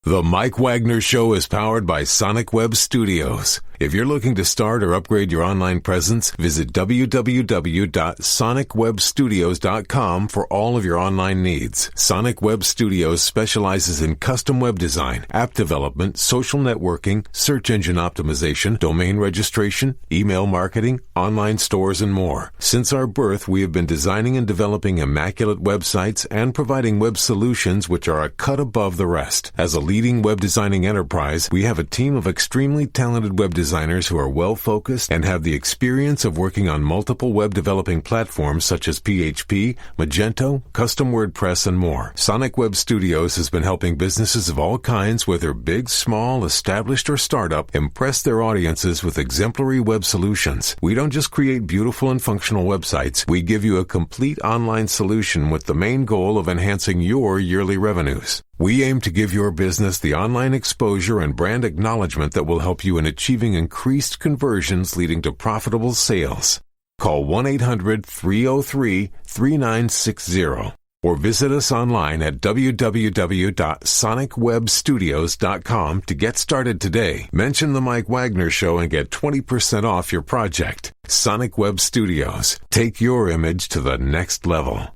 The Mike Wagner Show is powered by Sonic Web Studios. If you're looking to start or upgrade your online presence, visit www.sonicwebstudios.com for all of your online needs. Sonic Web Studios specializes in custom web design, app development, social networking, search engine optimization, domain registration, email marketing, online stores, and more. Since our birth, we have been designing and developing immaculate websites and providing web solutions which are a cut above the rest. As a leading web designing enterprise, we have a team of extremely talented web designers who are well-focused and have the experience of working on multiple web developing platforms such as PHP, Magento, Custom WordPress, and more. Sonic Web Studios has been helping businesses of all kinds, whether big, small, established, or startup, impress their audiences with exemplary web solutions. We don't just create beautiful and functional websites. We give you a complete online solution with the main goal of enhancing your yearly revenues. We aim to give your business the online exposure and brand acknowledgement that will help you in achieving increased conversions leading to profitable sales. Call 1-800-303-3960 or visit us online at www.sonicwebstudios.com to get started today. Mention the Mike Wagner Show and get 20% off your project. Sonic Web Studios. Take your image to the next level.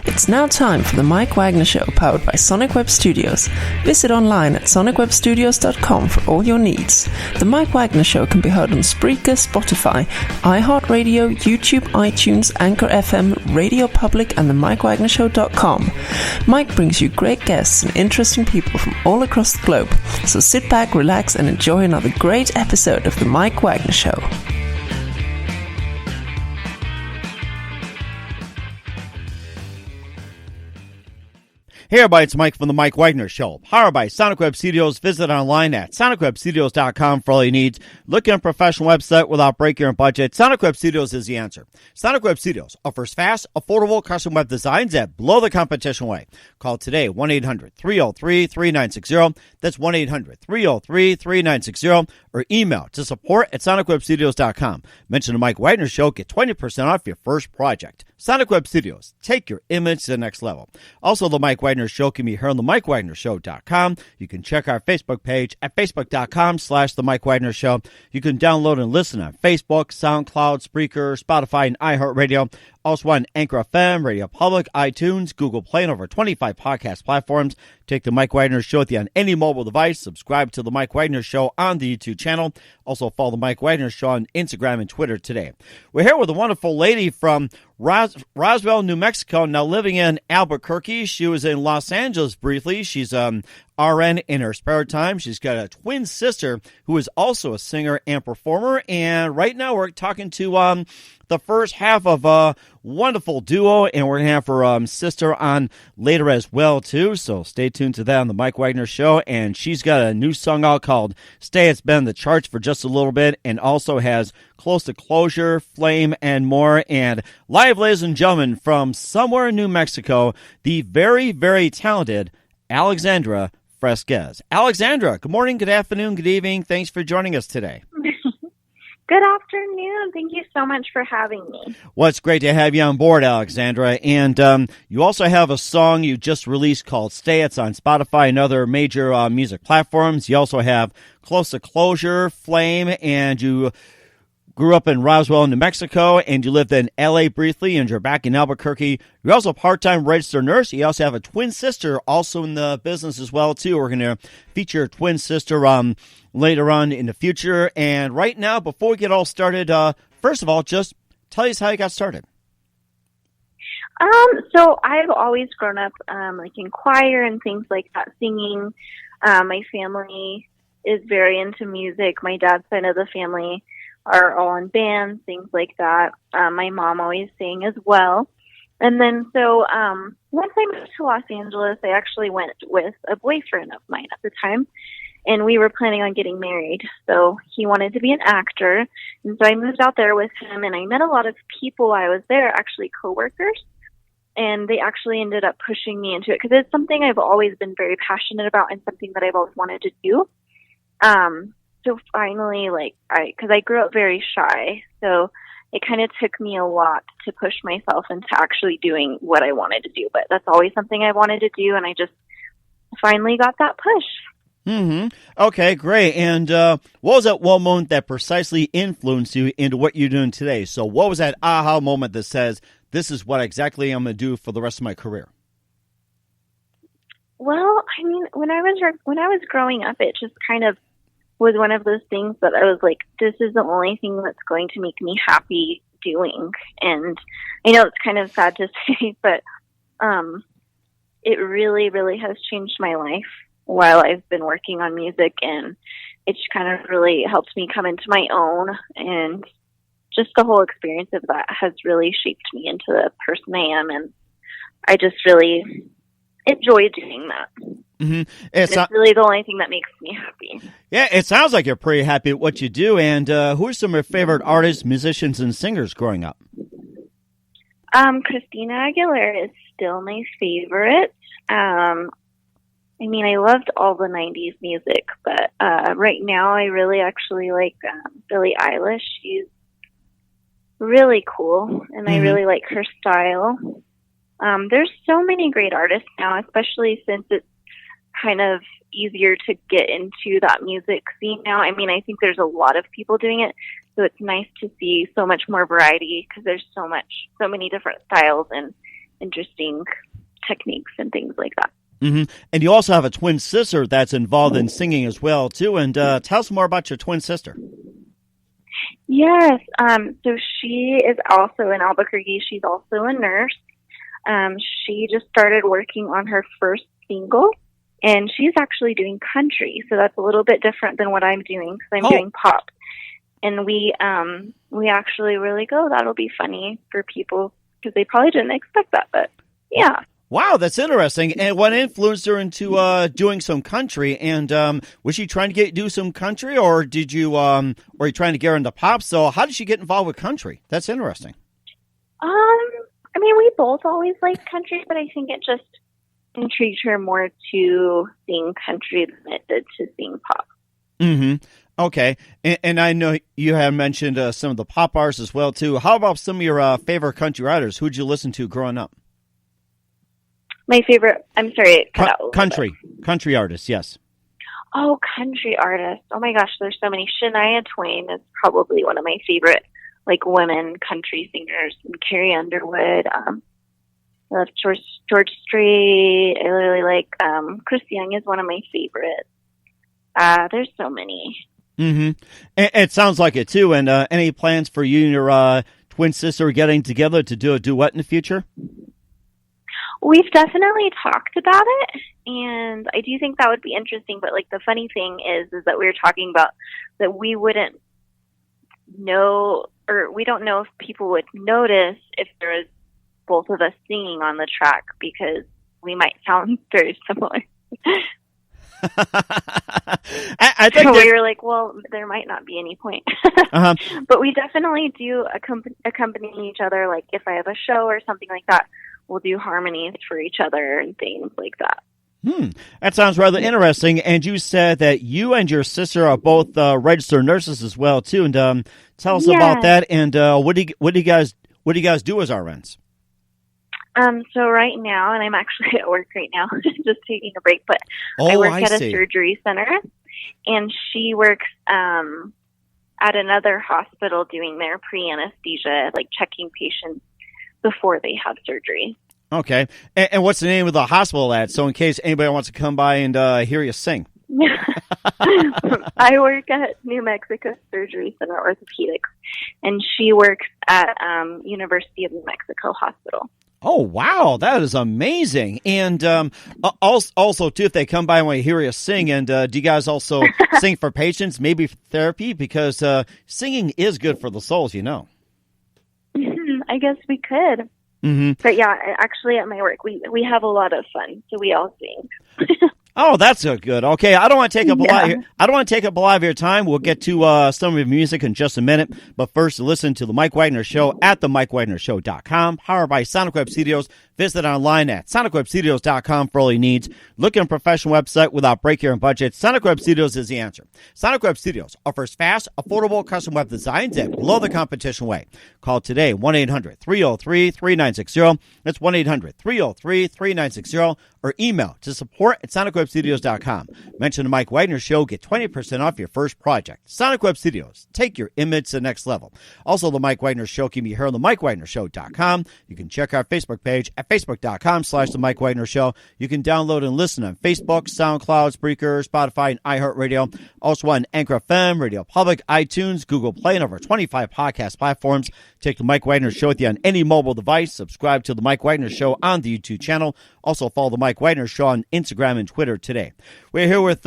It's now time for the Mike Wagner Show, powered by Sonic Web Studios. Visit online at sonicwebstudios.com for all your needs. The Mike Wagner Show can be heard on Spreaker, Spotify, iHeartRadio, YouTube, iTunes, Anchor FM, Radio Public, and the MikeWagnerShow.com. Mike brings you great guests and interesting people from all across the globe. So sit back, relax, and enjoy another great episode of the Mike Wagner Show. Hey everybody, it's Mike from the Mike Wagner Show, powered by Sonic Web Studios. Visit online at sonicwebstudios.com for all your needs. Looking at a professional website without breaking your budget? Sonic Web Studios is the answer. Sonic Web Studios offers fast, affordable custom web designs that blow the competition away. Call today, 1-800-303-3960. That's 1-800-303-3960. Or email to support@sonicwebstudios.com. Mention the Mike Wagner Show, get 20% off your first project. Sonic Web Studios, take your image to the next level. Also, the Mike Wagner Show can be heard on the MikeWagnerShow.com. You can check our Facebook page at facebook.com/the Mike Wagner Show. You can download and listen on Facebook, SoundCloud, Spreaker, Spotify, and iHeartRadio. Also on Anchor FM, Radio Public, iTunes, Google Play, and over 25 podcast platforms. Take the Mike Wagner Show with you on any mobile device. Subscribe to the Mike Wagner Show on the YouTube channel. Also follow the Mike Wagner Show on Instagram and Twitter today. We're here with a wonderful lady from Roswell, New Mexico, now living in Albuquerque. She was in Los Angeles briefly. She's RN in her spare time. She's got a twin sister who is also a singer and performer. And right now we're talking to the first half of a wonderful duo, and we're going to have her sister on later as well, too. So stay tuned to that on the Mike Wagner Show. And she's got a new song out called Stay. It's been in the charts for just a little bit, and also has Close to Closure, Flame, and more. And live, ladies and gentlemen, from somewhere in New Mexico, the very, very talented Alexandra Fresquez. Alexandra, good morning, good afternoon, good evening. Thanks for joining us today. Good afternoon. Thank you so much for having me. Well, it's great to have you on board, Alexandra. And you also have a song you just released called Stay. It's on Spotify and other major music platforms. You also have Close to Closure, Flame, and you grew up in Roswell, New Mexico, and you lived in L.A. briefly, and you're back in Albuquerque. You're also a part-time registered nurse. You also have a twin sister also in the business as well, too. We're going to feature your twin sister later on in the future. And right now, before we get all started, first of all, just tell us how you got started. So I've always grown up like in choir and things like that, singing. My family is very into music. My dad's side of the family are all in bands, things like that. My mom always sang as well. And then so once I moved to Los Angeles, I actually went with a boyfriend of mine at the time, and we were planning on getting married. So he wanted to be an actor, and so I moved out there with him, and I met a lot of people while I was there, actually coworkers, and they actually ended up pushing me into it because it's something I've always been very passionate about and something that I've always wanted to do. So finally, because I grew up very shy, so it kind of took me a lot to push myself into actually doing what I wanted to do. But that's always something I wanted to do, and I just finally got that push. Mm-hmm. Okay, great. And what was that one moment that precisely influenced you into what you're doing today? So what was that aha moment that says, this is what exactly I'm going to do for the rest of my career? Well, I mean, when I was growing up, it just kind of was one of those things that I was like, this is the only thing that's going to make me happy doing. And I know it's kind of sad to say, but it really, really has changed my life while I've been working on music, and it's kind of really helped me come into my own, and just the whole experience of that has really shaped me into the person I am, and I just really enjoy doing that. Mm-hmm. It's really the only thing that makes me happy. Yeah, it sounds like you're pretty happy at what you do, and who are some of your favorite artists, musicians, and singers growing up? Christina Aguilera is still my favorite. I mean, I loved all the 90s music, but right now I really actually like Billie Eilish. She's really cool, and I really like her style. There's so many great artists now, especially since it's kind of easier to get into that music scene now. I mean, I think there's a lot of people doing it, so it's nice to see so much more variety because there's so many different styles and interesting techniques and things like that. Mm-hmm. And you also have a twin sister that's involved in singing as well, too. And tell us more about your twin sister. Yes. So she is also in Albuquerque. She's also a nurse. She just started working on her first single, and she's actually doing country. So that's a little bit different than what I'm doing, because I'm doing pop. And we actually really go, that'll be funny for people, because they probably didn't expect that, but yeah. Wow, that's interesting. And what influenced her into doing some country? And was she trying to do some country, or did you were you trying to get her into pop? So how did she get involved with country? That's interesting. I mean, we both always liked country, but I think it just intrigued her more to sing country than it did to sing pop. Mm-hmm. Okay. And I know you have mentioned some of the pop artists as well, too. How about some of your favorite country writers? Who'd you listen to growing up? My favorite, I'm sorry, it cut out a little bit. Country artists, yes. Oh, country artists. Oh my gosh, there's so many. Shania Twain is probably one of my favorite, like, women country singers. And Carrie Underwood. I love George Strait. I really like Chris Young is one of my favorites. There's so many. Mm-hmm. It sounds like it too. And any plans for you and your twin sister getting together to do a duet in the future? We've definitely talked about it, and I do think that would be interesting. But like, the funny thing is that we were talking about that we wouldn't know, or we don't know if people would notice if there was both of us singing on the track, because we might sound very similar. I think so we were like, well, there might not be any point. But we definitely do accompany each other. Like, if I have a show or something like that, we'll do harmonies for each other and things like that. That sounds rather interesting. And you said that you and your sister are both registered nurses as well, too. And tell us about that. And what do you guys do as RNs? So right now, and I'm actually at work right now, just taking a break, but I work at a surgery center, and she works at another hospital doing their pre-anesthesia, like checking patients before they have surgery. Okay. And what's the name of the hospital at? So in case anybody wants to come by and hear you sing. I work at New Mexico Surgery Center Orthopedics, and she works at University of New Mexico Hospital. Oh, wow. That is amazing. And also, too, if they come by and want to hear you sing, and do you guys also sing for patients, maybe for therapy? Because singing is good for the souls, you know. I guess we could. Mm-hmm. But yeah, actually at my work, we have a lot of fun, so we all sing. Oh, that's so good. Okay, I don't want to take up a lot. I don't want to take up a lot of your time. We'll get to some of your music in just a minute. But first, listen to the Mike Wagner Show at themikewagnershow.com, powered by Sonic Web Studios. Visit online at sonicwebstudios.com for all your needs. Looking at a professional website without break your budget? Sonic Web Studios is the answer. Sonic Web Studios offers fast, affordable custom web designs that blow the competition away. Call today, 1-800-303-3960. That's 1-800-303-3960. Or email to support@sonicwebstudios.com. Mention the Mike Wagner Show. Get 20% off your first project. Sonic Web Studios. Take your image to the next level. Also, the Mike Wagner Show can be heard on the MikeWagnerShow.com. You can check our Facebook page at Facebook.com/The Mike Wagner Show. You can download and listen on Facebook, SoundCloud, Spreaker, Spotify, and iHeartRadio. Also on Anchor FM, Radio Public, iTunes, Google Play, and over 25 podcast platforms. Take the Mike Wagner Show with you on any mobile device. Subscribe to the Mike Wagner Show on the YouTube channel. Also follow the Mike Wagner Show on Instagram and Twitter today. We're here with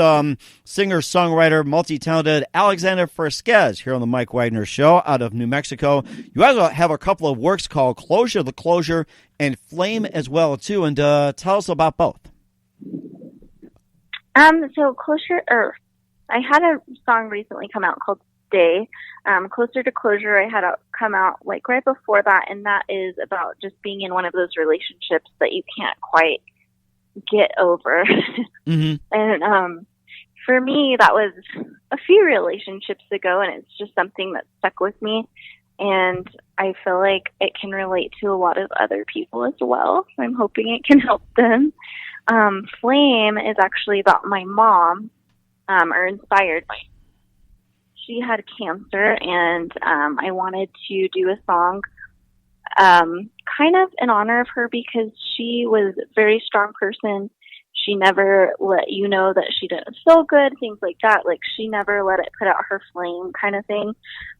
singer, songwriter, multi-talented Alexandra Fresquez here on the Mike Wagner Show out of New Mexico. You also have a couple of works called Closure, The Closure, and Flame as well, too. And tell us about both. So Closure, I had a song recently come out called Stay. Closer to Closure, I had come out like right before that, and that is about just being in one of those relationships that you can't quite get over. Mm-hmm. And for me, that was a few relationships ago, and it's just something that stuck with me. And I feel like it can relate to a lot of other people as well. So I'm hoping it can help them. Flame is actually about my mom, or inspired by. She had cancer, and I wanted to do a song kind of in honor of her because she was a very strong person. She never let you know that she didn't feel good, things like that. Like, she never let it put out her flame kind of thing.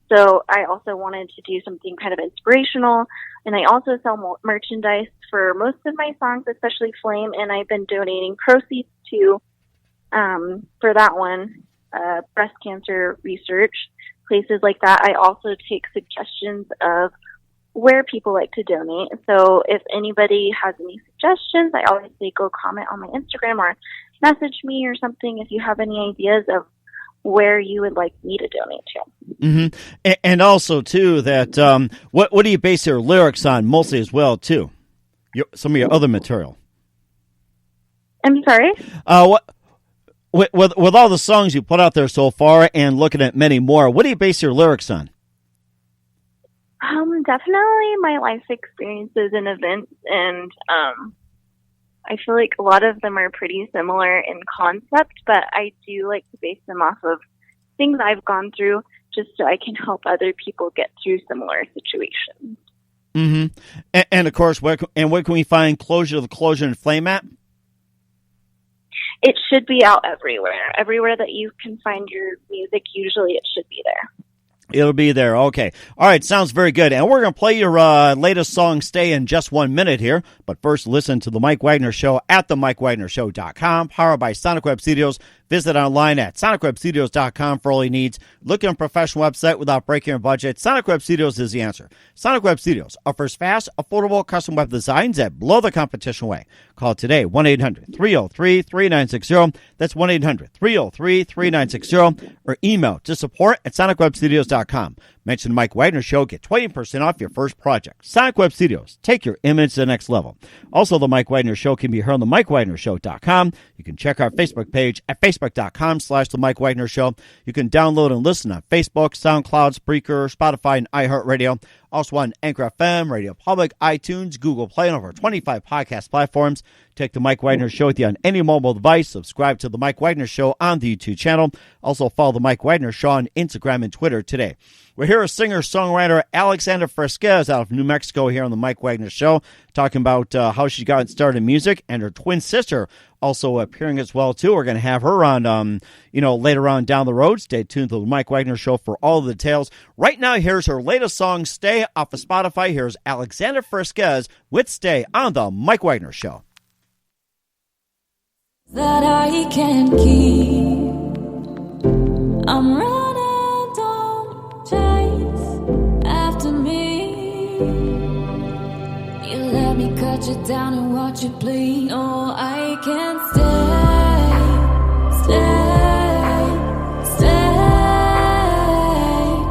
So I also wanted to do something kind of inspirational. And I also sell merchandise for most of my songs, especially Flame. And I've been donating proceeds to, for that one, breast cancer research, places like that. I also take suggestions of where people like to donate. So if anybody has any suggestions, I always say go comment on my Instagram or message me or something if you have any ideas of where you would like me to donate to. Mm-hmm. And also, too, that what do you base your lyrics on mostly as well, too? Some of your other material. I'm sorry? With all the songs you put out there so far and looking at many more, what do you base your lyrics on? Definitely my life experiences and events, and I feel like a lot of them are pretty similar in concept, but I do like to base them off of things I've gone through just so I can help other people get through similar situations. Mm-hmm. And of course, where can we find Closure, The Closure, and Flame at? It should be out everywhere. Everywhere that you can find your music, usually it should be there. It'll be there. Okay. All right. Sounds very good. And we're going to play your latest song, Stay, in just 1 minute here. But first, listen to The Mike Wagner Show at themikewagnershow.com, powered by Sonic Web Studios. Visit online at sonicwebstudios.com for all your needs. Look at a professional website without breaking your budget. Sonic Web Studios is the answer. Sonic Web Studios offers fast, affordable custom web designs that blow the competition away. Call today, 1-800-303-3960. That's 1-800-303-3960. Or email to support@sonicwebstudios.com. Mention the Mike Wagner Show. Get 20% off your first project. Sonic Web Studios. Take your image to the next level. Also, the Mike Wagner Show can be heard on the MikeWagnerShow.com. You can check our Facebook page at Facebook.com/The Mike Wagner Show. You can download and listen on Facebook, SoundCloud, Spreaker, Spotify, and iHeartRadio. Also on Anchor FM, Radio Public, iTunes, Google Play, and over 25 podcast platforms. Take the Mike Wagner Show with you on any mobile device. Subscribe to the Mike Wagner Show on the YouTube channel. Also follow the Mike Wagner Show on Instagram and Twitter today. We're here with singer-songwriter Alexandra Fresquez out of New Mexico here on the Mike Wagner Show, talking about how she got started in music, and her twin sister also appearing as well, too. We're going to have her on, later on down the road. Stay tuned to the Mike Wagner Show for all the details. Right now, here's her latest song, Stay, off of Spotify. Here's Alexandra Fresquez with Stay on the Mike Wagner Show. That I can keep. I'm running, don't chase after me. You let me cut you down and watch you bleed. Oh, I can stay.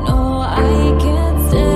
No, I can stay.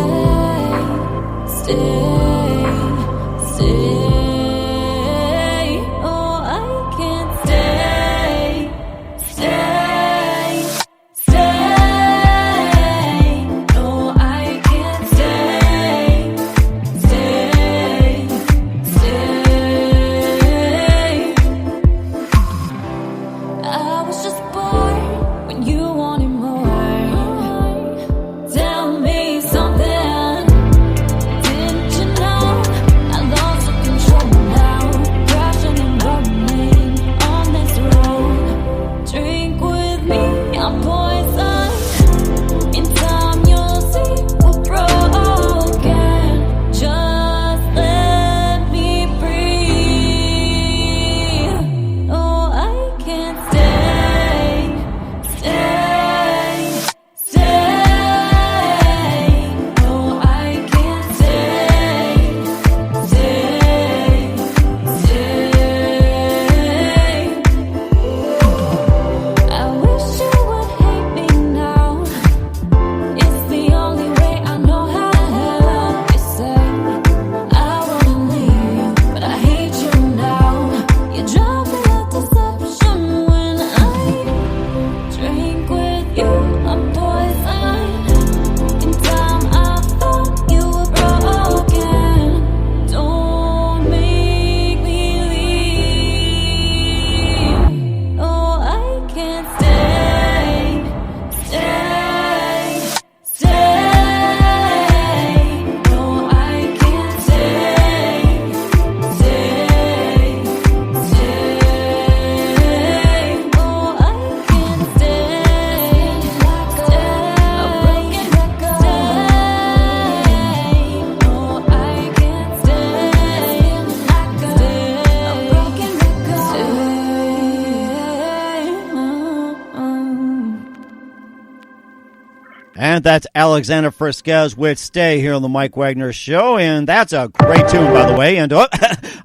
And that's Alexandra Fresquez with Stay here on the Mike Wagner Show. And that's a great tune, by the way. And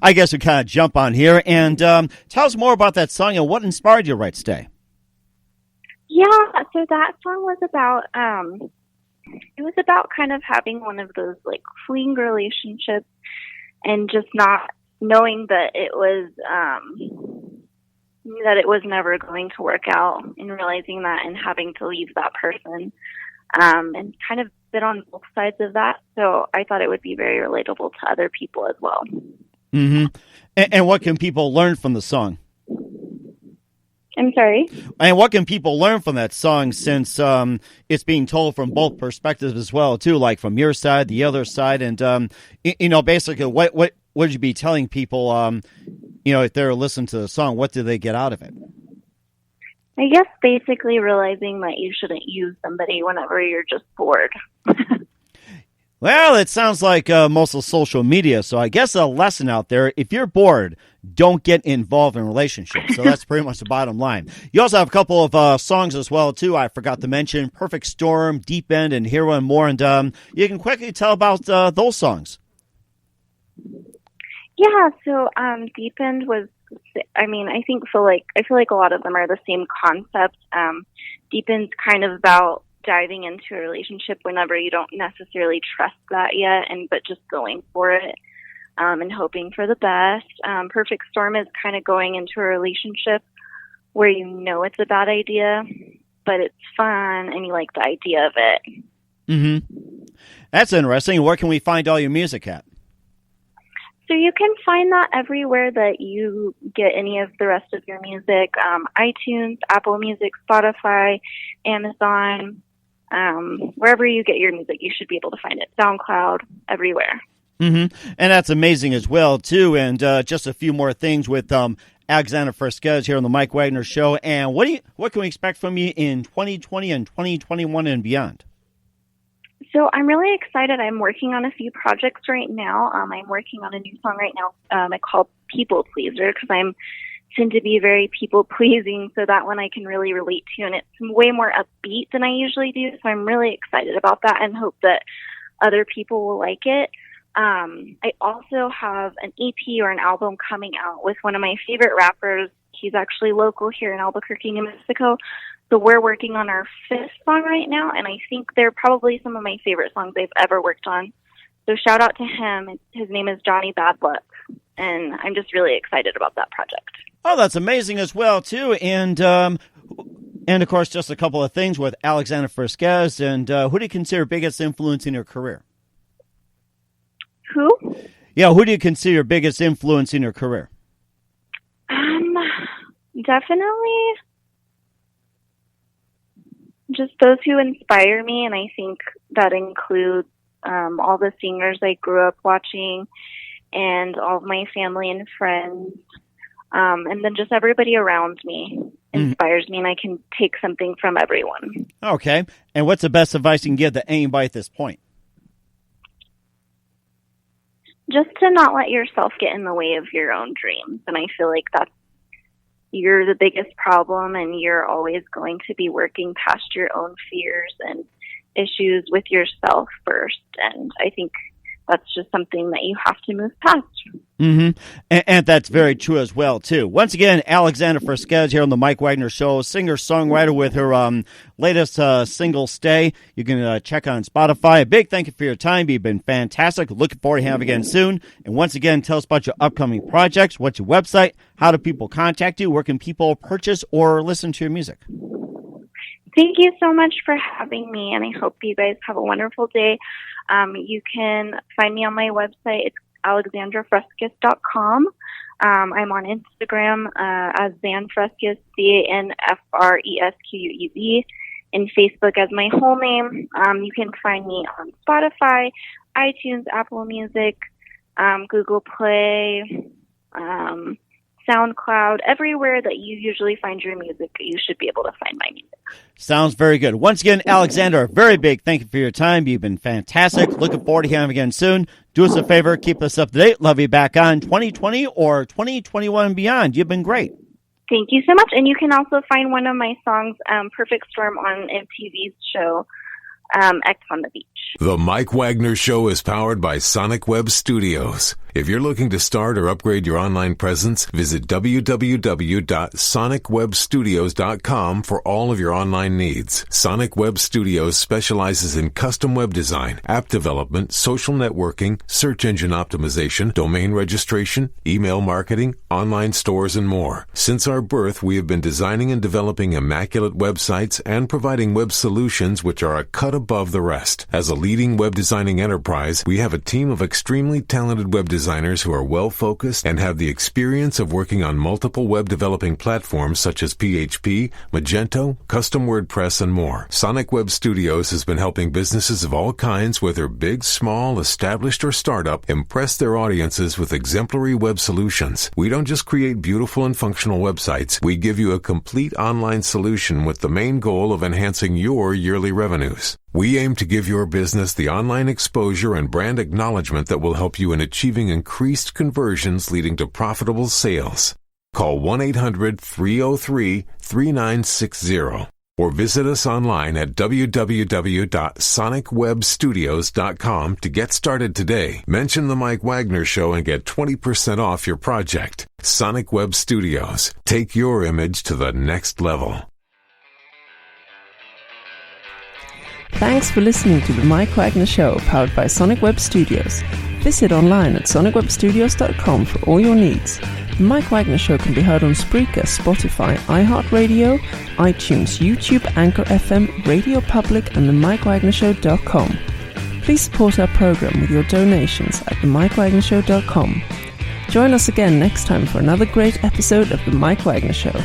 I guess we kind of jump on here. And tell us more about that song and what inspired you to write Stay. Yeah, so that song was about, it was about kind of having one of those like fleeting relationships and just not knowing that it was never going to work out, and realizing that and having to leave that person, and kind of been on both sides of that. So I thought it would be very relatable to other people as well. Mm-hmm. And what can people learn from the song? I'm sorry? And what can people learn from that song, since it's being told from both perspectives as well, too, like from your side, the other side, and, basically what would you be telling people, if they're listening to the song, what do they get out of it? I guess basically realizing that you shouldn't use somebody whenever you're just bored. Well, it sounds like most of social media, so I guess a lesson out there, if you're bored, don't get involved in relationships. So that's pretty much the bottom line. You also have a couple of songs as well, too. I forgot to mention Perfect Storm, Deep End, and Hero and More. And you can quickly tell about those songs. Yeah, so Deep End was, I feel like a lot of them are the same concept. Deep End's kind of about diving into a relationship whenever you don't necessarily trust that yet, but just going for it, and hoping for the best. Perfect Storm is kind of going into a relationship where you know it's a bad idea, but it's fun and you like the idea of it. Mm-hmm. That's interesting. Where can we find all your music at? So you can find that everywhere that you get any of the rest of your music. iTunes, Apple Music, Spotify, Amazon, wherever you get your music, you should be able to find it. SoundCloud, everywhere. Mm-hmm. And that's amazing as well, too. And just a few more things with Alexandra Fresquez here on the Mike Wagner Show. And what can we expect from you in 2020 and 2021 and beyond? So I'm really excited. I'm working on a few projects right now. I'm working on a new song right now I call People Pleaser, because I'm tend to be very people-pleasing, so that one I can really relate to, and it's way more upbeat than I usually do, so I'm really excited about that and hope that other people will like it. I also have an EP or an album coming out with one of my favorite rappers. He's actually local here in Albuquerque, New Mexico, so we're working on our 5th song right now, and I think they're probably some of my favorite songs I've ever worked on. So shout out to him. His name is Johnny Bad Luck, and I'm just really excited about that project. Oh, that's amazing as well, too. And of course, just a couple of things with Alexandra Fresquez. And who do you consider biggest influence in your career? Who? Yeah, who do you consider your biggest influence in your career? Definitely just those who inspire me, and I think that includes all the singers I grew up watching and all of my family and friends. And then just everybody around me inspires me, and I can take something from everyone. Okay. And what's the best advice you can give to anybody at this point? Just to not let yourself get in the way of your own dreams. And I feel like you're the biggest problem, and you're always going to be working past your own fears and issues with yourself first. And I think that's just something that you have to move past. Mm-hmm. And that's very true as well, too. Once again, Alexandra Fresquez here on the Mike Wagner Show, singer-songwriter with her latest single, Stay. You can check on Spotify. A big thank you for your time. You've been fantastic. Looking forward to having you again soon. And once again, tell us about your upcoming projects. What's your website? How do people contact you? Where can people purchase or listen to your music? Thank you so much for having me, and I hope you guys have a wonderful day. You can find me on my website. It's alexandrafresquez.com. I'm on Instagram as Zanfresquez, Canfresquez, and Facebook as my whole name. You can find me on Spotify, iTunes, Apple Music, Google Play, SoundCloud, everywhere that you usually find your music, you should be able to find my music. Sounds very good. Once again, Alexandra, a very big thank you for your time. You've been fantastic. Looking forward to having you again soon. Do us a favor, keep us up to date. Love you back on 2020 or 2021 and beyond. You've been great. Thank you so much. And you can also find one of my songs, Perfect Storm, on MTV's show, X on the Beach. The Mike Wagner Show is powered by Sonic Web Studios. If you're looking to start or upgrade your online presence, visit www.sonicwebstudios.com for all of your online needs. Sonic Web Studios specializes in custom web design, app development, social networking, search engine optimization, domain registration, email marketing, online stores, and more. Since our birth, we have been designing and developing immaculate websites and providing web solutions which are a cut above the rest. As a leading web designing enterprise, we have a team of extremely talented web designers who are well-focused and have the experience of working on multiple web developing platforms such as PHP, Magento, custom WordPress, and more. Sonic Web Studios has been helping businesses of all kinds, whether big, small, established, or startup, impress their audiences with exemplary web solutions. We don't just create beautiful and functional websites. We give you a complete online solution with the main goal of enhancing your yearly revenues. We aim to give your business the online exposure and brand acknowledgement that will help you in achieving increased conversions leading to profitable sales. Call 1-800-303-3960 or visit us online at www.sonicwebstudios.com to get started today. Mention the Mike Wagner Show and get 20% off your project. Sonic Web Studios. Take your image to the next level. Thanks for listening to the Mike Wagner Show, powered by Sonic Web Studios. Visit online at sonicwebstudios.com for all your needs. The Mike Wagner Show can be heard on Spreaker, Spotify, iHeartRadio, iTunes, YouTube, Anchor FM, Radio Public, and themikewagnershow.com. Please support our program with your donations at themikewagnershow.com. Join us again next time for another great episode of The Mike Wagner Show.